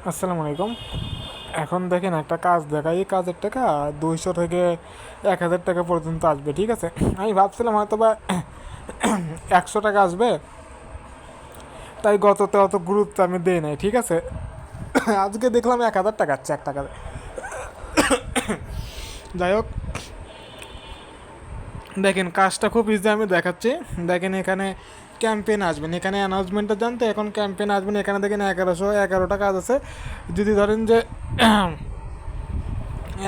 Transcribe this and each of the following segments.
আসসালামু আলাইকুম। এখন দেখেন একটা কাজ দেখা, এই কাজের টাকা 200 থেকে 1000 টাকা পর্যন্ত আসবে, ঠিক আছে। আমি ভাবছিলাম হয়তো বা 100 টাকা আসবে, তাই গততে অত গুরুত্ব আমি দিই নাই, ঠিক আছে। আজকে দেখলাম 1000 টাকা আসছে এক টাকা। যাই হোক, দেখেন কাজটা খুব ইজি আমি দেখাচ্ছি। দেখেন এখানে ক্যাম্পেইন আসবেন, এখানে অ্যানাউন্সমেন্টটা জানতে এখন ক্যাম্পেইন আসবেন। এখানে দেখেন 1111টা কাজ আছে। যদি ধরেন যে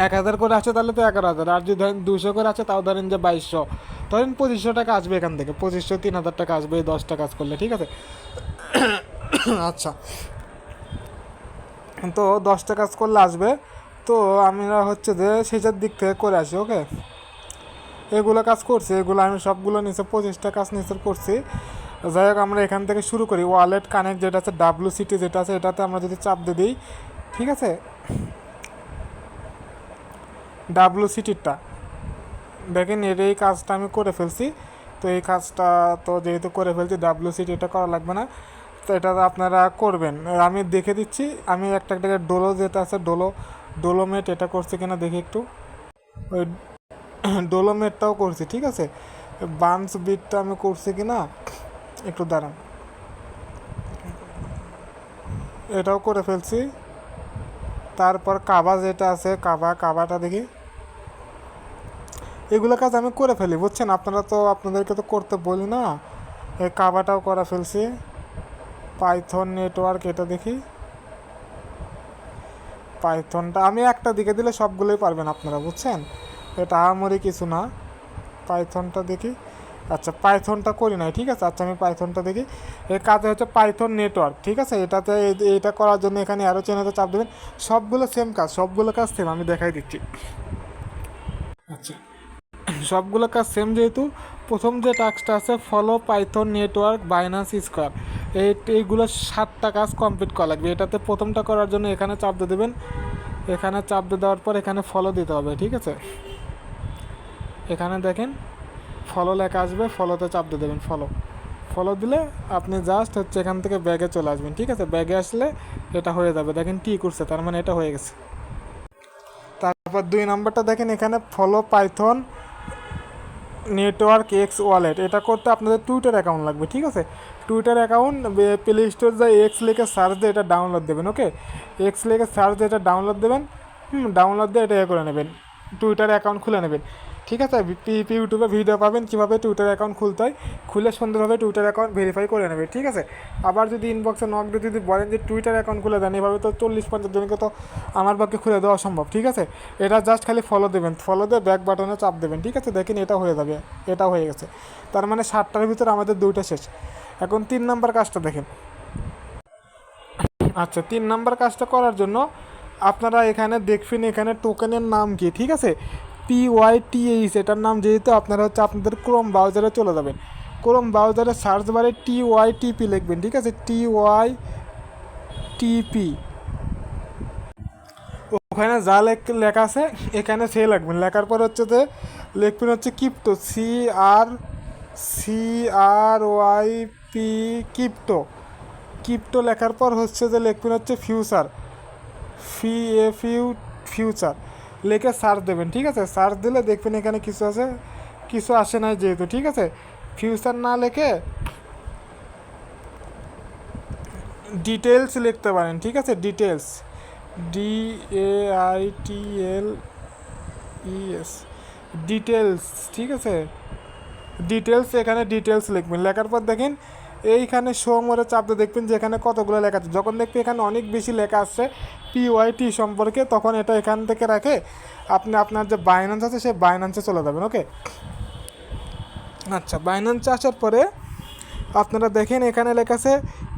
1000 করে আসে তাহলে তো 11,000, আর যদি ধরেন 200 করে আছে তাও ধরেন যে 2200, ধরেন 2500 টাকা আসবে এখান থেকে। 2500 3000 টাকা আসবে এই 10টা কাজ করলে, ঠিক আছে। আচ্ছা, তো 10টা কাজ করলে আসবে। তো আমরা হচ্ছে যে সেটার দিক থেকে করে আসি, ওকে। এগুলো কাজ করছি, এগুলো আমি সবগুলো নিচে 25টা কাজ নিচে করছি। যাই হোক, আমরা এখান থেকে শুরু করি। ওয়ালেট কানেক্ট যেটা আছে, WCT যেটা আছে, এটাতে আমরা যদি চাপ দিয়ে দিই, ঠিক আছে। WCTটা দেখেন, এর এই কাজটা আমি করে ফেলছি। তো এই কাজটা তো যেহেতু করে ফেলছি, WCT এটা করা লাগবে না। তো এটা আপনারা করবেন, আমি দেখে দিচ্ছি। আমি একটা একটা ডোলো যেটা আছে, ডোলোমেট এটা করছি কিনা দেখি একটু। ওই ডোলোমেটটাও করছি, ঠিক আছে। বান্স বিটটা আমি করছি কিনা একটু দাঁড়ান, এটাও করে ফেলছি। তারপর কাবা যেটা আছে, কাবাটা দেখি। এগুলো কাজ আমি করে ফেলি, বুঝছেন। আপনাদেরকে তো করতে বলি না। এই কাবাটাও করে ফেলছি। পাইথন নেটওয়ার্ক এটা দেখি। পাইথনটা আমি একটা দিকে দিলে সবগুলোই পারবেন আপনারা, বুঝছেন। এটা আমারই কিছু না। পাইথনটা দেখি। আচ্ছা, পাইথনটা করি নাই, ঠিক আছে। আচ্ছা, আমি পাইথনটা দেখি। এর কাজে হচ্ছে পাইথন নেটওয়ার্ক, ঠিক আছে। এটাতে এটা করার জন্য এখানে আরও চেনাতে চাপ দেবেন। সবগুলো সেম কাজ, সবগুলো কাজ সেম, আমি দেখাই দিচ্ছি। আচ্ছা, সবগুলো কাজ সেম যেহেতু, প্রথম যে টাস্কটা আছে follow Python network Binance square, এইগুলো 7টা কাজ কমপ্লিট করা লাগবে। এটাতে প্রথমটা করার জন্য এখানে চাপ দিয়ে দেবেন। এখানে চাপ দিয়ে দেওয়ার পর এখানে ফলো দিতে হবে, ঠিক আছে। এখানে দেখেন ফলো লেখা আসবে, ফলোতে চাপ দিয়ে দেবেন। ফলো দিলে আপনি জাস্ট হচ্ছে এখান থেকে ব্যাগে চলে আসবেন, ঠিক আছে। ব্যাগে আসলে এটা হয়ে যাবে। দেখেন টি করছে, তার মানে এটা হয়ে গেছে। তারপর 2 নম্বরটা দেখেন, এখানে follow Python network x wallet, এটা করতে আপনাদের টুইটার অ্যাকাউন্ট লাগবে, ঠিক আছে। টুইটার অ্যাকাউন্ট প্লে স্টোর যায়, এক্স লিখে সার্চ দিয়ে এটা ডাউনলোড দেবেন, ওকে। এক্স লিখে সার্চ দিয়ে এটা ডাউনলোড দেবেন। ডাউনলোড দিয়ে এটা করে নেবেন, টুইটার অ্যাকাউন্ট খুলে নেবেন, ঠিক আছে। ইউটিউবে ভিডিও পাবেন কীভাবে টুইটার অ্যাকাউন্ট খুলতে হয়, খুলে সুন্দরভাবে টুইটার অ্যাকাউন্ট ভেরিফাই করে নেবে, ঠিক আছে। আবার যদি ইনবক্সে নক দিয়ে যদি বলেন যে টুইটার অ্যাকাউন্ট খুলে দেন, এভাবে তো 40-50 জনকে তো আমার পক্ষে খুলে দেওয়া সম্ভব, ঠিক আছে। এটা জাস্ট খালি ফলো দেবেন, ফলো দিয়ে ব্যাক বাটনে চাপ দেবেন, ঠিক আছে। দেখেন এটা হয়ে যাবে, এটা হয়ে গেছে। তার মানে 7টার ভিতরে আমাদের 2টা শেষ। এখন 3 নাম্বার কাজটা দেখেন। আচ্ছা, 3 নাম্বার কাজটা করার জন্য আপনারা এখানে দেখবেন, এখানে টোকেনের নাম কি, ঠিক আছে। PYTH এটার নাম, যেহেতু আপনারা হচ্ছে আপনাদের ক্রোম ব্রাউজারে চলে যাবেন। ক্রোম ব্রাউজারে সার্চ বারে TYTP লিখবেন, ঠিক আছে। TYTP, ওখানে যা লেখা আছে এখানে সে লিখবেন। লেখার পর হচ্ছে যে লিখবেন হচ্ছে ক্রিপ্টো, CRYP, ক্রিপ্টো। ক্রিপ্টো লেখার পর হচ্ছে যে লিখবেন হচ্ছে ফিউচার, ফিউচার লিখে সার্চ দেবেন, ঠিক আছে। সার্চ দিলে দেখবেন এখানে কিছু আছে, কিছু আসে নাই যেহেতু, ঠিক আছে। ফিউচার না লিখে ডিটেলস লিখতে পারেন, ঠিক আছে। ডিটেলস, DAITLES, ডিটেলস, ঠিক আছে। ডিটেলস, এখানে ডিটেলস লিখবেন। লেখার পর দেখেন এইখানে শো মোরে চাপ দিয়ে দেখবেন যে এখানে কতগুলো লেখা আছে। যখন দেখবেন এখানে অনেক বেশি লেখা আসছে PYT সম্পর্কে, তখন এটা এখান থেকে রাখে আপনি আপনার যে বাইন্যান্স আছে সেই বাইন্যান্সে চলে যাবেন, ওকে। আচ্ছা, বাইন্যান্সে আসার পরে আপনারা দেখেন এখানে লেখা আছে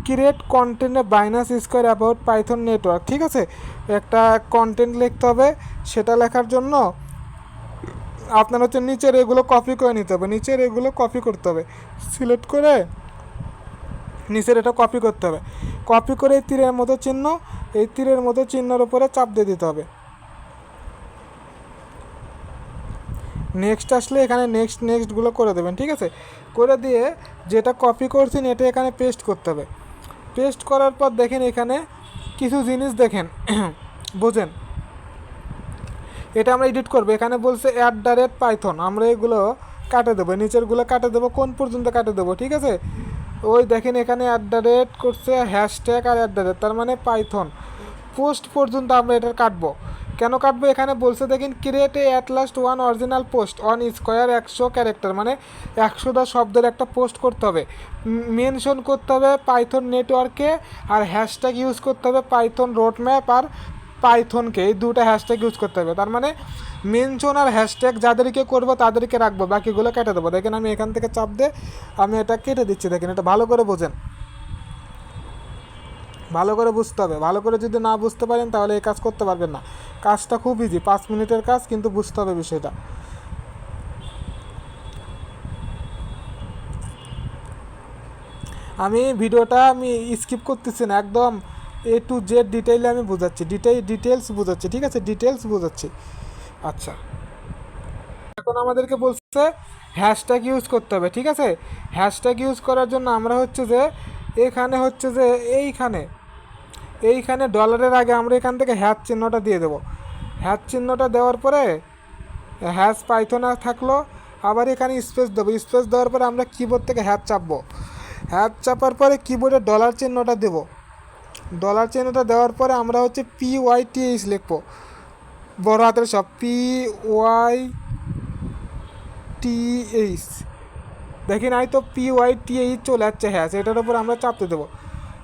ক্রিয়েট কন্টেন্টে Binance square about Python network, ঠিক আছে। একটা কন্টেন্ট লিখতে হবে, সেটা লেখার জন্য আপনার হচ্ছে নিচের এগুলো কপি করে নিতে হবে, নিচের এগুলো কপি করতে হবে। সিলেক্ট করে নিচের এটা কপি করতে হবে। কপি করে এই তীরের মতো চিহ্ন, এই তীরের মতো চিহ্নের উপরে চাপ দিয়ে দিতে হবে। নেক্সট আসলে এখানে নেক্সটগুলো করে দেবেন, ঠিক আছে। করে দিয়ে যেটা কপি করছেন এটা এখানে পেস্ট করতে হবে। পেস্ট করার পর দেখেন এখানে কিছু জিনিস দেখেন বোঝেন, এটা আমরা এডিট করবো। এখানে বলছে @পাইথন, আমরা এগুলো কাটে দেবো, নিচেরগুলো কাটে দেবো। কোন পর্যন্ত কাটে দেবো, ঠিক আছে? ওই দেখেন এখানে করছে হ্যাশট্যাগ আর তার মানে পাইথন পোস্ট পর্যন্ত আমরা এটা কাটবো। কেন কাটবো? এখানে বলছে দেখেন create last one original post on square 100 character, মানে 100টা শব্দের একটা পোস্ট করতে হবে, মেনশন করতে হবে পাইথন নেটওয়ার্কে, আর হ্যাশট্যাগ ইউজ করতে হবে পাইথন রোডম্যাপ আর পাইথনকে, এই দুটো হ্যাশট্যাগ ইউজ করতে হবে। তার মানে মেনশন আর হ্যাশট্যাগ যাদেরকে করবো তাদেরকে রাখবো, বাকিগুলো কেটে দেবো। দেখেন আমি এখান থেকে চাপ দিয়ে আমি এটা কেটে দিচ্ছি। দেখেন এটা ভালো করে বোঝেন, ভালো করে বুঝতে হবে। ভালো করে যদি না বুঝতে পারেন তাহলে এই কাজ করতে পারবেন না। কাজটা খুব ইজি, 5 মিনিটের কাজ, কিন্তু বুঝতে হবে বিষয়টা। আমি ভিডিওটা আমি স্কিপ করতেছি না, একদম A to Z ডিটেইলে আমি বোঝাচ্ছি, ডিটেলস বোঝাচ্ছি, ঠিক আছে? ডিটেলস বোঝাচ্ছি। আচ্ছা, এখন আমাদেরকে বলছে হ্যাশট্যাগ ইউজ করতে হবে, ঠিক আছে? হ্যাশট্যাগ ইউজ করার জন্য আমরা হচ্ছে যে এখানে হচ্ছে যে এইখানে ডলারের আগে আমরা এখান থেকে হ্যাশ চিহ্নটা দিয়ে দেবো। হ্যাশ চিহ্নটা দেওয়ার পরে হ্যাশ পাইথন আর থাকলো, আবার এখানে স্পেস দেবো। স্পেস দেওয়ার পরে আমরা কিবোর্ড থেকে হ্যাশ চাপবো। হ্যাশ চাপার পরে কিবোর্ডে ডলার চিহ্নটা দেবো। ডলার চিহ্নটা দেওয়ার পরে আমরা হচ্ছে PYTH লিখবো, বড় হাতের সব PYTH। দেখি নাই তো PYTH চলে যাচ্ছে হ্যাশ, এটার উপর আমরা চাপতে দেবো।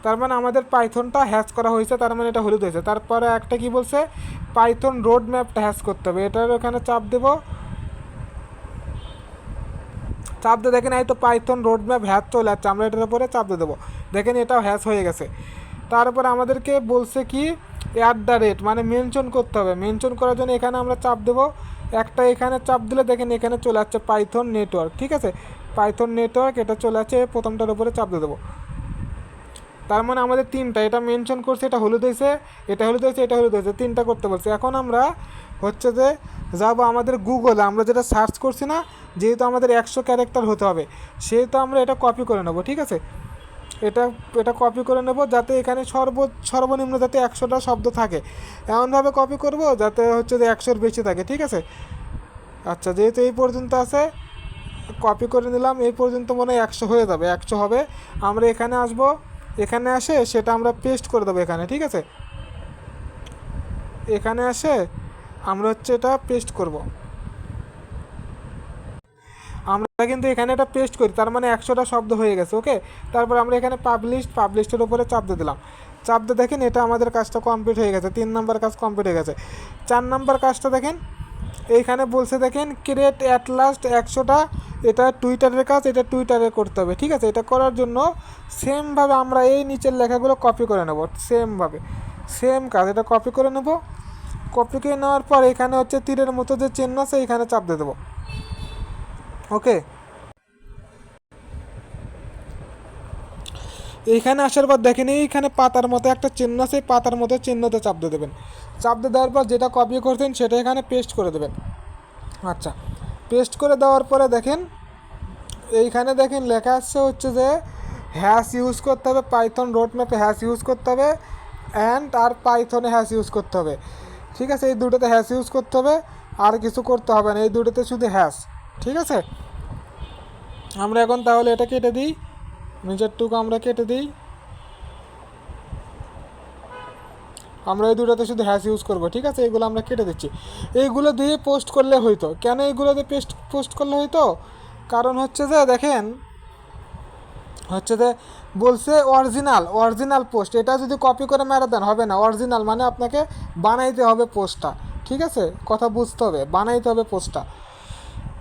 তার মানে আমাদের পাইথনটা হ্যাশ করা হয়েছে, তার মানে এটা হলুদ হয়েছে। তারপরে একটা কি বলছে, পাইথন রোড ম্যাপটা হ্যাশ করতে হবে, এটার ওখানে চাপ দেবো। চাপ দিয়ে দেখেন এই তো পাইথন রোড ম্যাপ হ্যাশ চলে যাচ্ছে, আমরা এটার উপরে চাপ দিয়ে দেবো। দেখেন এটাও হ্যাশ হয়ে গেছে। তারপর আমাদেরকে বলছে কি মানে মেনশন করতে হবে। মেনশন করার জন্য এখানে আমরা চাপ দেবো একটা, এখানে চাপ দিলে দেখেন এখানে চলে যাচ্ছে পাইথন নেটওয়ার্ক, ঠিক আছে? পাইথন নেটওয়ার্ক এটা চলে যাচ্ছে, প্রথমটার উপরে চাপ দিয়ে দেবো। তার মানে আমাদের তিনটা, এটা মেনশন করছে, এটা হলুদ হয়েছে, এটা হলুদ হয়েছে, এটা হলুদ হয়েছে, তিনটা করতে বলছে। এখন আমরা হচ্ছে যে যাবো আমাদের গুগলে, আমরা যেটা সার্চ করছি না, যেহেতু আমাদের 100 ক্যারেক্টার হতে হবে, সেহেতু আমরা এটা কপি করে নেবো, ঠিক আছে? এটা কপি করে নেব, যাতে এখানে সর্বনিম্ন যাতে 100টা শব্দ থাকে, এমনভাবে কপি করব যাতে হচ্ছে যে 100-র বেশি থাকে, ঠিক আছে? আচ্ছা, যেহেতু এই পর্যন্ত আছে কপি করে নিলাম, এই পর্যন্ত মনে হয় 100 হয়ে যাবে, 100 হবে। আমরা এখানে আসব, এখানে আসে সেটা আমরা পেস্ট করে দেবো এখানে, ঠিক আছে? এখানে আসে আমরা হচ্ছে এটা পেস্ট করব। আমরা কিন্তু এখানে এটা পেস্ট করি, তার মানে 100টা শব্দ হয়ে গেছে, ওকে? তারপর আমরা এখানে পাবলিশডের উপরে চাপ দিয়ে দিলাম। চাপ দিয়ে দেখেন এটা আমাদের কাজটা কমপ্লিট হয়ে গেছে, 3 নাম্বার কাজ কমপ্লিট হয়ে গেছে। 4 নাম্বার কাজটা দেখেন, এইখানে বলছে দেখেন ক্রিয়েট লাস্ট 100টা, এটা টুইটারের কাজ, এটা টুইটারে করতে হবে, ঠিক আছে? এটা করার জন্য সেমভাবে আমরা এই নিচের লেখাগুলো কপি করে নেব, সেম কাজ, এটা কপি করে নেব। কপি করে নেওয়ার পর এখানে হচ্ছে তীরের মতো যে চিহ্ন আছে এখানে চাপ দিয়ে দেবো, ওকে? এইখানে আসার পর দেখেন এইখানে পাতার মতো একটা চিহ্ন আছে, পাতার মতো চিহ্নতে চাপ দিয়ে দেবেন। চাপ দিয়ে দেওয়ার পর যেটা কপি করছেন সেটা এখানে পেস্ট করে দেবেন। আচ্ছা, পেস্ট করে দেওয়ার পরে দেখেন এইখানে দেখেন লেখা আসছে হচ্ছে যে হ্যাশ ইউজ করতে হবে, পাইথন রোড ম্যাপে হ্যাশ ইউজ করতে হবে, আর পাইথনে হ্যাশ ইউজ করতে হবে, ঠিক আছে? এই দুটোতে হ্যাশ ইউজ করতে হবে, আর কিছু করতে হবে না, এই দুটোতে শুধু হ্যাশ, ঠিক আছে? আমরা এখন তাহলে এটা কেটে দিই, নিচেরটুকু আমরা কেটে দিই। আমরা এই দুটোতে শুধু হ্যাশ ইউজ করবো, ঠিক আছে? এইগুলো আমরা কেটে দিচ্ছি। এইগুলো দিয়ে পোস্ট করলে হইতো, কেন এইগুলো দিয়ে পোস্ট করলে হইতো? কারণ হচ্ছে যে দেখেন হচ্ছে যে বলছে অরিজিনাল পোস্ট, এটা যদি কপি করে মেরে দেন হবে না। অরিজিনাল মানে আপনাকে বানাইতে হবে পোস্টটা, ঠিক আছে? কথা বুঝতে হবে, বানাইতে হবে পোস্টটা,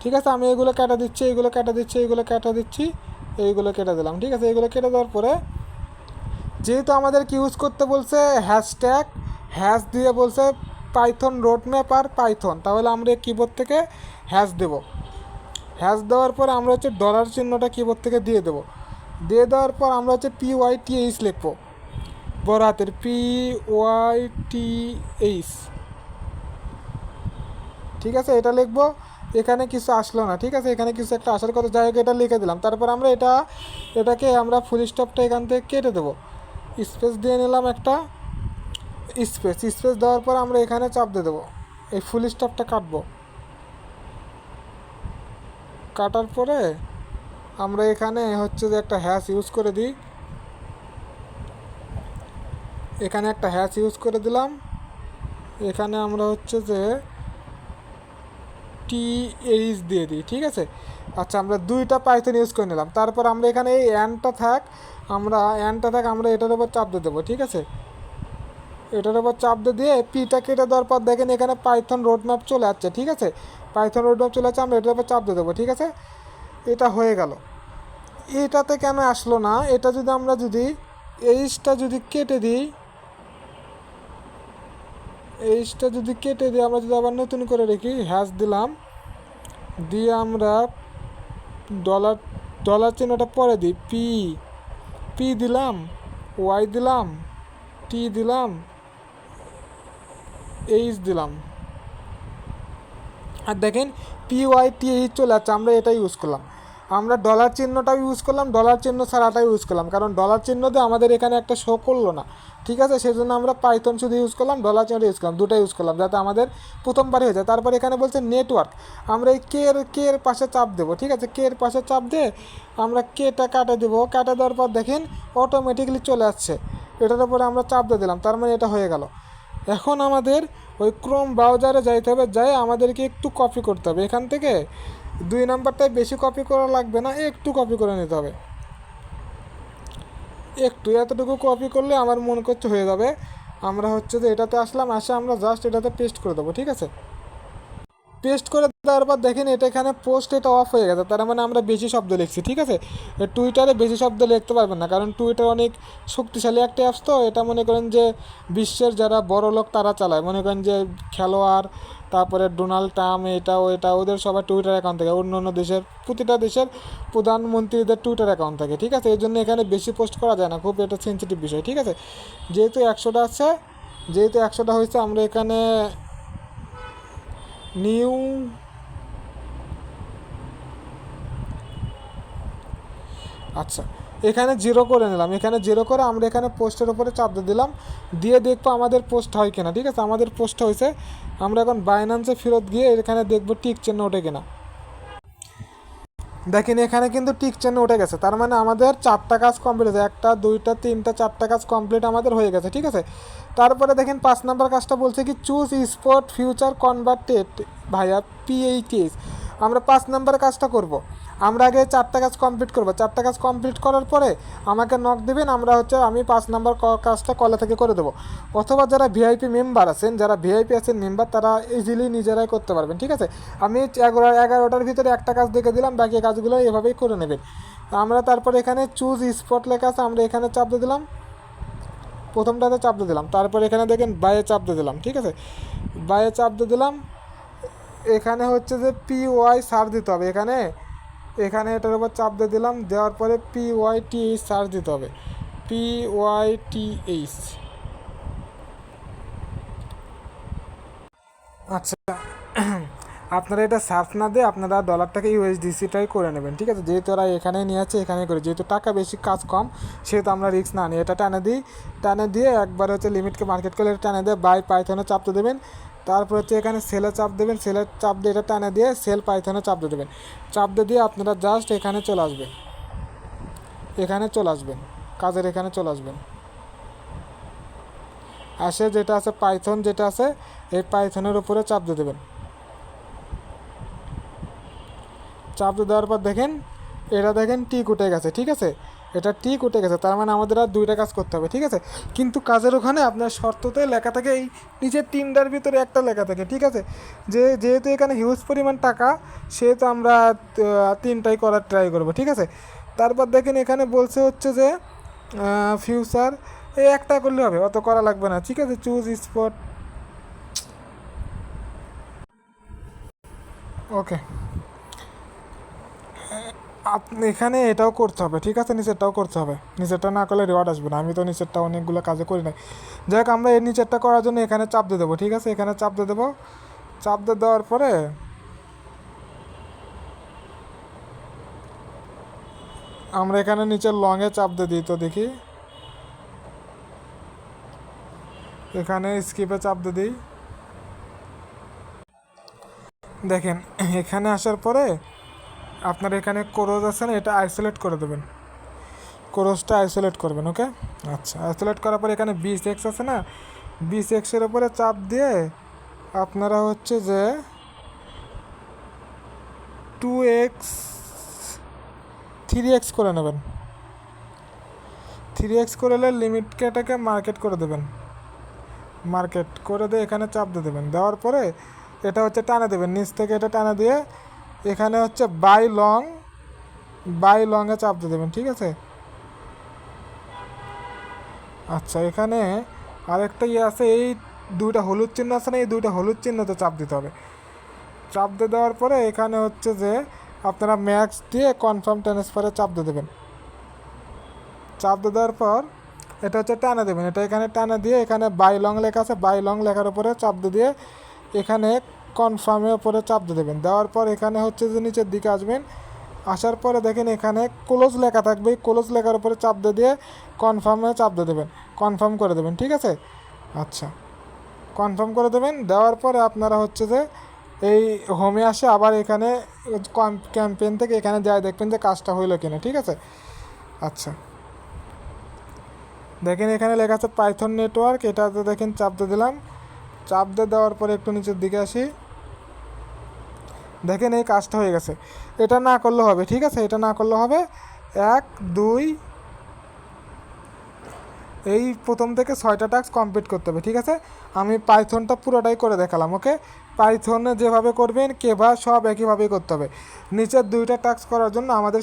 ঠিক আছে? আমি এইগুলো কেটে দিচ্ছি, এইগুলো কেটে দিচ্ছি, এইগুলো কেটে দিচ্ছি, এইগুলো কেটে দিলাম, ঠিক আছে? এইগুলো কেটে দেওয়ার পরে যেহেতু আমাদের কি ইউজ করতে বলছে হ্যাশট্যাগ, হ্যাশ দিয়ে বলছে পাইথন রোডম্যাপ আর পাইথন, তাহলে আমরা কিবোর্ড থেকে হ্যাশ দেব। হ্যাশ দেওয়ার পর আমরা হচ্ছে ডলার চিহ্নটা কিবোর্ড থেকে দিয়ে দেবো। দিয়ে দেওয়ার পর আমরা হচ্ছে PYTH লিখবো, বড় হাতের PYTH, ঠিক আছে? এটা লিখবো। এখানে কিছু আসলো না, ঠিক আছে? এখানে কিছু একটা আসার কথা, যাই হোক এটা লিখে দিলাম। তারপর আমরা এটাকে আমরা ফুল স্টপটা এখান থেকে কেটে দেবো, স্পেস দিয়ে নিলাম একটা, স্পেস স্পেস দেওয়ার পর আমরা এখানে চাপ দিয়ে দেবো, এই ফুল স্টপটা কাটবো। কাটার পরে আমরা এখানে হচ্ছে যে একটা হ্যাশ ইউজ করে দিই, এখানে একটা হ্যাশ ইউজ করে দিলাম। এখানে আমরা হচ্ছে যে TH দিয়ে দিই, ঠিক আছে। আচ্ছা, আমরা দুইটা পাইথন ইউজ করে নিলাম। তারপর আমরা এখানে এই অ্যানটা থাক, আমরা এটার উপর চাপ দিয়ে দেবো, ঠিক আছে। এটার উপর চাপ দিয়ে পিটা কেটে দেওয়ার পর দেখেন এখানে পাইথন রোডম্যাপ চলে আসছে, ঠিক আছে। পাইথন রোডম্যাপ চলে আসছে, আমরা এটার উপর চাপ দিয়ে দেবো, ঠিক আছে। এটা হয়ে গেল। এটাতে কেন আসলো না, এটা যদি আমরা এইচটা যদি কেটে দিই, আমরা যদি আবার নতুন করে রেখি, হ্যাশ দিলাম, দিয়ে আমরা ডলার চিহ্নটা পরে দিই, পি দিলাম, ওয়াই দিলাম, টি দিলাম, এইচ দিলাম, আর দেখেন PYTH চলে যাচ্ছে। আমরা এটা ইউজ করলাম, আমরা ডলার চিহ্নটাও ইউজ করলাম, ডলার চিহ্ন ছাড়াটাও ইউজ করলাম, কারণ ডলার চিহ্ন দিয়ে আমাদের এখানে একটা শো করলো না, ঠিক আছে। সেই জন্য আমরা পাইথন শুধু ইউজ করলাম, ডলার চিহ্নটা ইউজ করলাম, দুটো ইউজ করলাম যাতে আমাদের প্রথমবারই হয়ে যায়। তারপর এখানে বলছে নেটওয়ার্ক, আমরা এই কে এর পাশে চাপ দেবো, ঠিক আছে। কে এর পাশে চাপ দিয়ে আমরা কেটা কাটে দেবো, কাটে দেওয়ার পর দেখেন অটোমেটিক্যালি চলে আসছে। এটার উপরে আমরা চাপ দিয়ে দিলাম, তার মানে এটা হয়ে গেল। এখন আমাদের ওই ক্রোম ব্রাউজারে যাইতে হবে, যাই আমাদেরকে একটু কপি করতে হবে এখান থেকে। 2 নাম্বারটায় বেশি কপি করা লাগবে না, একটু কপি করে নিতে হবে, একটু এতটুকু কপি করলে আমার মনে করছে হয়ে যাবে। আমরা হচ্ছে যে এটাতে আসলাম, আমরা জাস্ট এটাতে পেস্ট করে দেবো, ঠিক আছে। পেস্ট করে দেওয়ার পর দেখেন এটা এখানে পোস্ট এটা অফ হয়ে গেছে, তার মানে আমরা বেশি শব্দ লিখছি, ঠিক আছে। টুইটারে বেশি শব্দ লিখতে পারবেন না, কারণ টুইটার অনেক শক্তিশালী একটা অ্যাপস, তো এটা মনে করেন যে বিশ্বের যারা বড় লোক তারা চালায়, মনে করেন যে খেলোয়াড়, তারপরে ডোনাল্ড ট্রাম্প, এটা ওইটা ওদের সবার টুইটার অ্যাকাউন্ট থাকে, অন্য অন্য দেশের প্রতিটা দেশের প্রধানমন্ত্রীদের টুইটার অ্যাকাউন্ট থাকে, ঠিক আছে। এই জন্য এখানে বেশি পোস্ট করা যায় না, খুব এটা সেন্সিটিভ বিষয়, ঠিক আছে। যেহেতু 100টা হয়েছে, আমরা এখানে নিউ আচ্ছা এখানে 0 করে নিলাম, এখানে 0 করে আমরা এখানে পোস্টের উপরে চাপ দিয়ে দিলাম, দিয়ে দেখবো আমাদের পোস্ট হয় কিনা, ঠিক আছে। আমাদের পোস্ট হয়েছে। আমরা এখন বাইন্যান্সে ফেরত গিয়ে এখানে দেখবো টিক চিহ্ন ওঠে কিনা। দেখেন এখানে কিন্তু টিক চিহ্ন উঠে গেছে, তার মানে আমাদের 4টা কাজ কমপ্লিট হয়েছে, 1টা 2টা 3টা 4টা কাজ কমপ্লিট আমাদের হয়ে গেছে, ঠিক আছে। তারপরে দেখেন 5 নাম্বার কাজটা বলছে কি চুজ স্পট ফিউচার কনভার্টেড ভাইয়া PHS। আমরা 5 নাম্বার কাজটা করব। আমরা আগে 4টা কাজ কমপ্লিট করব, 4টা কাজ কমপ্লিট করার পরে আমাকে নক দেবেন, আমি 5 নাম্বার কাজটা কলে থেকে করে দেবো। অথবা যারা ভিআইপি মেম্বার আছেন, মেম্বার, তারা ইজিলি নিজেরাই করতে পারবেন, ঠিক আছে। আমি 11টার ভিতরে একটা কাজ দেখে দিলাম, বাকি কাজগুলো এভাবেই করে নেবেন। আমরা তারপর এখানে চুজ স্পট লেখা আছে, আমরা এখানে চাপ দিয়ে দিলাম, প্রথমটাতে চাপ দিয়ে দিলাম। তারপর এখানে দেখেন বাইয়ে চাপ দিয়ে দিলাম, ঠিক আছে। বাইয়ে চাপ দিয়ে দিলাম, এখানে হচ্ছে যে PY সার্চ দিতে হবে, এখানে এটার উপর চাপ দিয়ে দিলাম, দেওয়ার পরে PYTH সার্চ দিতে হবে, PYTH। আচ্ছা, আপনারা এটা সার্চ না দিয়ে আপনারা ডলারটাকে USDCটাই করে নেবেন, ঠিক আছে। যেহেতু ওরা এখানে নিয়ে আছে, এখানে করে, যেহেতু টাকা বেশি কাজ কম, সেহেতু আমরা রিস্ক না নিই, এটা টানে দিয়ে একবার হচ্ছে লিমিটকে মার্কেট করে টানে দিয়ে বাই পাইথনে চাপতে দেবেন। তারপর হচ্ছে এখানে সেলে চাপ দেবেন, সেলের চাপ দিয়ে এটা টানে দিয়ে সেল পাইথনে চাপ দিয়ে দেবেন। চাপ দিয়ে আপনারা জাস্ট এখানে চলে আসবেন, কাজের এখানে চলে আসবেন। যেটা আছে পাইথন, যেটা আছে এই পাইথনের উপরে চাপ দিয়ে দেবেন। চাপ দিয়ে দেওয়ার পর দেখেন এটা দেখেন টিক উঠে গেছে, ঠিক আছে। এটা টিক উঠে গেছে, তার মানে আমাদের আর 2টা কাজ করতে হবে, ঠিক আছে। কিন্তু কাজের ওখানে আপনার শর্ততে লেখা থাকে এই নিচে 3টার ভিতরে একটা লেখা থাকে, ঠিক আছে। যেহেতু এখানে হিউজ পরিমাণ টাকা, সেহেতু আমরা 3টাই করার ট্রাই করব, ঠিক আছে। তারপর দেখেন এখানে বলছে হচ্ছে যে ফিউচার, এই একটা করলে হবে, অত করা লাগবে না, ঠিক আছে। চুজ স্পট, ওকে। আপনি এখানে এটাও করতে হবে, ঠিক আছে, নিচেরটাও করতে হবে, নিচেরটা না করলে রিওয়ার্ড আসবে না। আমি তো নিচেরটা অনেকগুলো কাজে করি নাই। যাই হোক, আমরা এর নিচেরটা করার জন্য এখানে চাপ দিয়ে দেবো, ঠিক আছে। এখানে চাপ দিয়ে দেবো, চাপ দিয়ে দেওয়ার পরে আমরা এখানে নিচের লংয়ে চাপ দিয়ে দিই, তো দেখি এখানে স্কিপে চাপ দিয়ে দিই। দেখেন এখানে আসার পরে আপনার এখানে ক্রোজ আছে না, এটা আইসোলেট করে দেবেন, ক্রোজটা আইসোলেট করবেন। ওকে, আচ্ছা আইসোলেট করার পরে এখানে 20x আছে না, 20xের উপরে চাপ দিয়ে আপনারা হচ্ছে যে 2x 3x করে নেবেন। 3x করে লিমিটটাকে মার্কেট করে দেবেন, মার্কেট করে দিয়ে এখানে চাপ দিয়ে দেবেন। দেওয়ার পরে এটা হচ্ছে টানা দেবেন, নিচ থেকে এটা টানা দিয়ে এখানে হচ্ছে বাই লংয়ে চাপ দিয়ে দেবেন। ঠিক আছে, আচ্ছা এখানে আরেকটা ইয়ে আছে, এই দুইটা হলুদ চিহ্ন আছে না, এই দুইটা হলুদ চিহ্নতে চাপ দিতে হবে। চাপ দিয়ে দেওয়ার পরে এখানে হচ্ছে যে আপনারা ম্যাক্স দিয়ে কনফার্ম ট্রান্সফারে চাপ দিয়ে দেবেন। চাপ দিয়ে দেওয়ার পর এটা হচ্ছে টানা দেবেন, এটা এখানে টানা দিয়ে এখানে বাই লং লেখা আছে, বাই লং লেখার উপরে চাপ দিয়ে এখানে কনফার্মের উপরে চাপ দিয়ে দেবেন। দেওয়ার পর এখানে হচ্ছে যে নিচের দিকে আসবেন, আসার পরে দেখেন এখানে ক্লোজ লেখা থাকবে, ক্লোজ লেখার উপরে চাপ দিয়ে কনফার্মে চাপ দিয়ে দেবেন, কনফার্ম করে দেবেন। ঠিক আছে, আচ্ছা কনফার্ম করে দেবেন। দেওয়ার পরে আপনারা হচ্ছে যে এই হোমে আসে আবার এখানে ক্যাম্পেইন থেকে এখানে যাই দেখবেন যে কাজটা হইলো কিনা। ঠিক আছে, আচ্ছা দেখেন এখানে লেখা আছে পাইথন নেটওয়ার্ক, এটাতে দেখেন চাপ দিয়ে দিলাম। চাপ দিয়ে দেওয়ার পরে একটু নিচের দিকে আসি, দেখেন এই কাজটা হয়ে গেছে। এটা না করলে হবে, ঠিক আছে, এটা না করলে হবে 1 2 এই প্রথম থেকে 6টা টাস্ক কমপ্লিট করতে হবে। ঠিক আছে, আমি পাইথনটা পুরোটাই করে দেখালাম। ওকে, পাইথনে যেভাবে করবেন কেভা সব একইভাবেই করতে হবে। নিচের 2টা টাস্ক করার জন্য আমাদের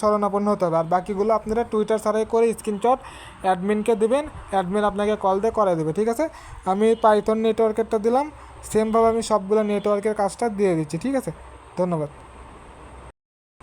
শরণাপন্ন হতে হবে, আর বাকিগুলো আপনারা টুইটার ছাড়াই করে স্ক্রিনশট অ্যাডমিনকে দেবেন, অ্যাডমিন আপনাকে কল দিয়ে করে দেবে। ঠিক আছে, আমি পাইথন নেটওয়ার্কেরটা দিলাম, সেমভাবে আমি সবগুলো নেটওয়ার্কের কাজটা দিয়ে দিচ্ছি। ঠিক আছে, ধন্যবাদ।